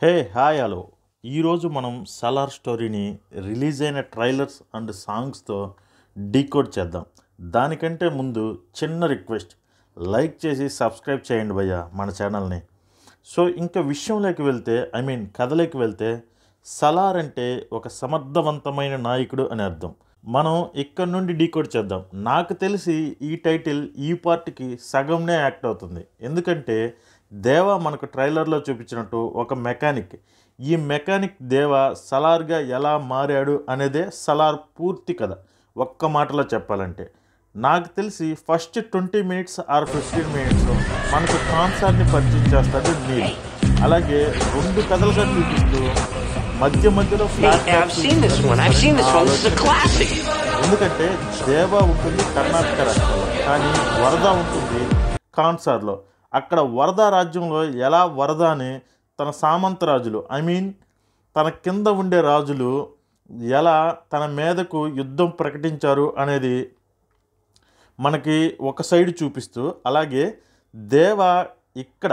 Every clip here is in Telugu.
హే హాయ్ హలో ఈరోజు మనం సలార్ స్టోరీని రిలీజ్ అయిన ట్రైలర్స్ అండ్ సాంగ్స్తో డీకోడ్ చేద్దాం. దానికంటే ముందు చిన్న రిక్వెస్ట్, లైక్ చేసి సబ్స్క్రైబ్ చేయండి భయ్య మన ఛానల్ని. సో ఇంకా విషయంలోకి వెళ్తే కథలోకి వెళ్తే సలార్ అంటే ఒక సమర్థవంతమైన నాయకుడు అని అర్థం. మనం ఇక్కడ నుండి డీకోడ్ చేద్దాం. నాకు తెలిసి ఈ టైటిల్ ఈ పార్ట్కి సగంనే యాక్ట్ అవుతుంది. ఎందుకంటే దేవా మనకు ట్రైలర్లో చూపించినట్టు ఒక మెకానిక్. ఈ మెకానిక్ దేవా సలార్గా ఎలా మారాడు అనేదే సలార్ పూర్తి కథ. ఒక్క మాటలో చెప్పాలంటే నాకు తెలిసి ఫస్ట్ 20 మినిట్స్ ఆర్ 15 మినిట్స్ మనకు కాన్సర్ని పరిచయం చేస్తాడు నీల్. అలాగే రెండు కథలుగా చూపిస్తూ మధ్య మధ్యలో ఎందుకంటే దేవా ఉంటుంది కర్ణాటక రాష్ట్రంలో, కానీ వరద ఉంటుంది కాన్సార్లో. అక్కడ వరద రాజ్యంలో ఎలా వరద అని తన సామంత రాజులు తన కింద ఉండే రాజులు ఎలా తన మీదకు యుద్ధం ప్రకటించారు అనేది మనకి ఒక సైడ్ చూపిస్తూ, అలాగే దేవా ఇక్కడ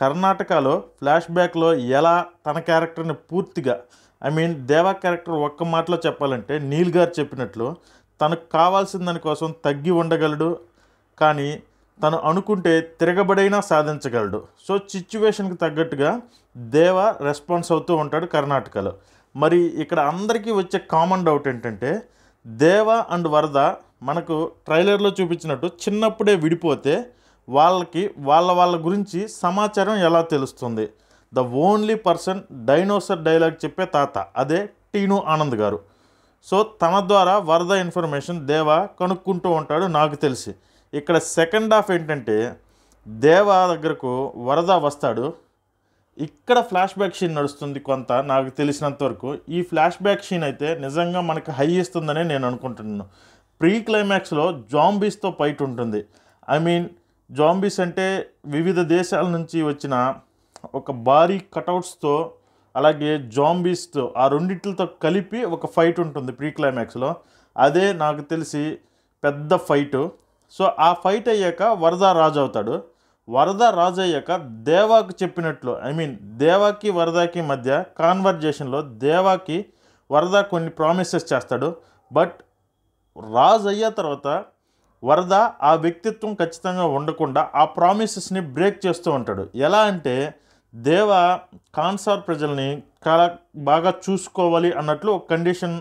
కర్ణాటకలో ఫ్లాష్ బ్యాక్లో ఎలా తన క్యారెక్టర్ని పూర్తిగా దేవా క్యారెక్టర్ ఒక్క మాటలో చెప్పాలంటే నీల్ గారు చెప్పినట్లు తనకు కావాల్సిన దానికోసం తగ్గి ఉండగలడు, కానీ తను అనుకుంటే తిరగబడైనా సాధించగలడు. సో సిచ్యువేషన్కి తగ్గట్టుగా దేవా రెస్పాన్స్ అవుతూ ఉంటాడు కర్ణాటకలో. మరి ఇక్కడ అందరికీ వచ్చే కామన్ డౌట్ ఏంటంటే దేవా అండ్ వరద మనకు ట్రైలర్లో చూపించినట్టు చిన్నప్పుడే విడిపోతే వాళ్ళకి వాళ్ళ గురించి సమాచారం ఎలా తెలుస్తుంది? The only person dinosaur dialogue చెప్పే తాత అదే టీను ఆనంద్ గారు. సో తన ద్వారా వరద ఇన్ఫర్మేషన్ దేవా కనుక్కుంటూ ఉంటాడు నాకు తెలిసి. ఇక్కడ సెకండ్ హాఫ్ ఏంటంటే దేవా దగ్గరకు వరద వస్తాడు. ఇక్కడ ఫ్లాష్ బ్యాక్ షీన్ నడుస్తుంది కొంత నాకు తెలిసినంత వరకు. ఈ ఫ్లాష్ బ్యాక్ షీన్ అయితే నిజంగా మనకు హై ఇస్తుందనే నేను అనుకుంటున్నాను. ప్రీ క్లైమాక్స్లో జాంబీస్తో ఫైట్ ఉంటుంది. జాంబీస్ అంటే వివిధ దేశాల నుంచి వచ్చిన ఒక భారీ కటౌట్స్తో, అలాగే జాంబీస్తో, ఆ రెండిట్లతో కలిపి ఒక ఫైట్ ఉంటుంది ప్రీ క్లైమాక్స్లో. అదే నాకు తెలిసి పెద్ద ఫైటు. సో ఆ ఫైట్ అయ్యాక వరద రాజు అవుతాడు. వరద రాజు అయ్యాక దేవాకు చెప్పినట్లు దేవాకి వరదకి మధ్య కాన్వర్జేషన్లో దేవాకి వరద కొన్ని ప్రామిసెస్ చేస్తాడు. బట్ రాజు అయ్యే తర్వాత వరద ఆ వ్యక్తిత్వం ఖచ్చితంగా ఉండకుండా ఆ ప్రామిసెస్ని బ్రేక్ చేస్తూ ఉంటాడు. ఎలా అంటే దేవా కాన్సార్ ప్రజల్ని చాలా బాగా చూసుకోవాలి అన్నట్లు ఒక కండిషన్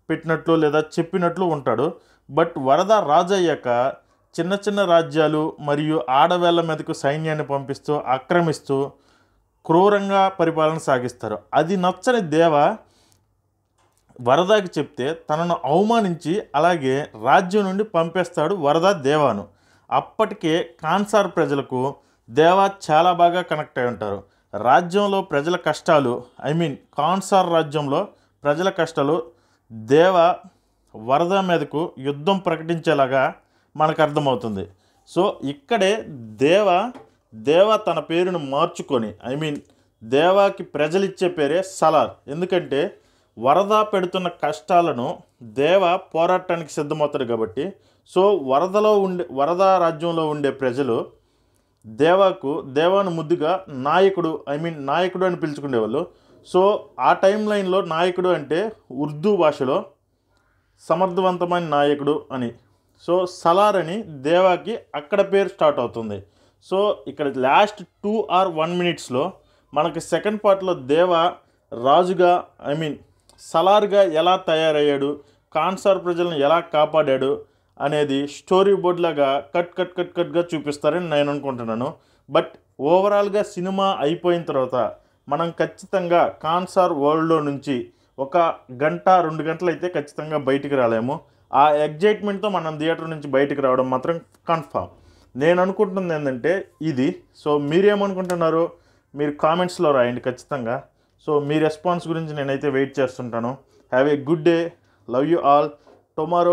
పెట్టినట్లు లేదా చెప్పినట్లు ఉంటాడు. బట్ వరద రాజు అయ్యాక చిన్న చిన్న రాజ్యాలు మరియు ఆడవేళ్ల మీదకు సైన్యాన్ని పంపిస్తూ ఆక్రమిస్తూ క్రూరంగా పరిపాలన సాగిస్తారు. అది నచ్చని దేవా వరదకి చెప్తే తనను అవమానించి అలాగే రాజ్యం నుండి పంపేస్తాడు వరద దేవాను. అప్పటికే కాన్సార్ ప్రజలకు దేవా చాలా బాగా కనెక్ట్ అయి ఉంటారు. రాజ్యంలో ప్రజల కష్టాలు కాన్సార్ రాజ్యంలో ప్రజల కష్టాలు దేవా వరద మీదకు యుద్ధం ప్రకటించేలాగా మనకు అర్థమవుతుంది. సో ఇక్కడే దేవా తన పేరును మార్చుకొని దేవాకి ప్రజలిచ్చే పేరే సలార్. ఎందుకంటే వరద పెడుతున్న కష్టాలను దేవా పోరాటానికి సిద్ధమవుతాడు కాబట్టి. సో వరద రాజ్యంలో ఉండే ప్రజలు దేవాను ముద్దుగా నాయకుడు నాయకుడు అని పిలుచుకునేవాళ్ళు. సో ఆ టైం లైన్లో నాయకుడు అంటే ఉర్దూ భాషలో సమర్థవంతమైన నాయకుడు అని. సో సలార్ అని దేవాకి అక్కడ పేరు స్టార్ట్ అవుతుంది. సో ఇక్కడ లాస్ట్ 2 or 1 minutesలో మనకి సెకండ్ పార్ట్లో దేవా రాజుగా సలార్గా ఎలా తయారయ్యాడు, కాన్సార్ ప్రజలను ఎలా కాపాడాడు అనేది స్టోరీ బోర్డ్ లాగా కట్గా చూపిస్తారని నేను అనుకుంటున్నాను. బట్ ఓవరాల్గా సినిమా అయిపోయిన తర్వాత మనం ఖచ్చితంగా కాన్సార్ వరల్డ్లో నుంచి 1 గంట 2 గంటలు అయితే ఖచ్చితంగా బయటికి రాలేము. ఆ ఎగ్జైట్మెంట్తో మనం థియేటర్ నుంచి బయటికి రావడం మాత్రం కన్ఫామ్. నేను అనుకుంటుంది ఏంటంటే ఇది. సో మీరేమనుకుంటున్నారు మీరు కామెంట్స్లో రాయండి ఖచ్చితంగా. సో మీ రెస్పాన్స్ గురించి నేనైతే వెయిట్ చేస్తుంటాను. Have a good day, love you all. Tomorrow